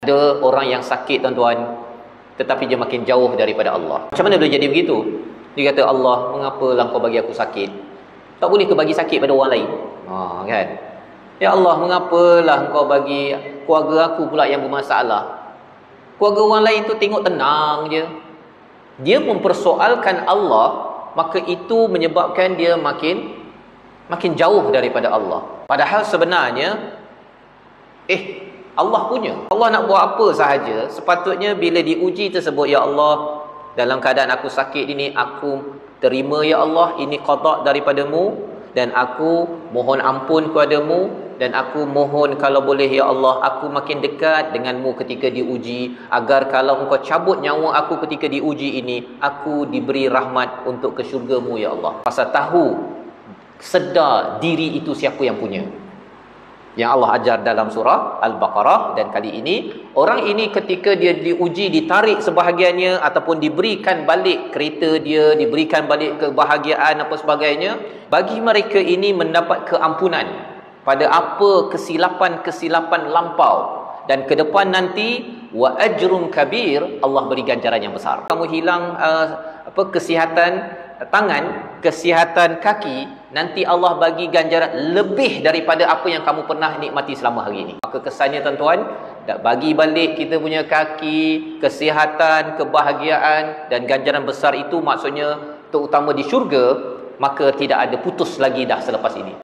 Ada orang yang sakit tuan-tuan, tetapi dia makin jauh daripada Allah. Macam mana boleh jadi begitu? Dia kata, Allah, mengapalah kau bagi aku sakit? Tak boleh ke bagi sakit pada orang lain? Kan? Ya Allah, mengapalah kau bagi keluarga aku pula yang bermasalah? Keluarga orang lain tu tengok tenang je. Dia mempersoalkan Allah, maka itu menyebabkan dia makin jauh daripada Allah. Padahal sebenarnya Allah punya. Allah nak buat apa sahaja, sepatutnya bila diuji tersebut, ya Allah, dalam keadaan aku sakit ini, aku terima ya Allah, ini qada daripadamu, dan aku mohon ampun kepadamu, dan aku mohon kalau boleh ya Allah, aku makin dekat denganmu ketika diuji, agar kalau engkau cabut nyawa aku ketika diuji ini, aku diberi rahmat untuk ke syurgamu ya Allah. Pasal tahu, sedar diri itu siapa yang punya, yang Allah ajar dalam surah Al-Baqarah. Dan kali ini, orang ini ketika dia diuji, ditarik sebahagiannya, ataupun diberikan balik kereta dia, diberikan balik kebahagiaan apa sebagainya, bagi mereka ini mendapat keampunan pada apa kesilapan-kesilapan lampau, dan ke depan nanti wa ajrun kabir, Allah beri ganjaran yang besar. Kamu hilang kesihatan tangan, kesihatan kaki, nanti Allah bagi ganjaran lebih daripada apa yang kamu pernah nikmati selama hari ini. Maka kesannya tuan-tuan, bagi balik kita punya kaki, kesihatan, kebahagiaan dan ganjaran besar itu, maksudnya terutama di syurga, maka tidak ada putus lagi dah selepas ini.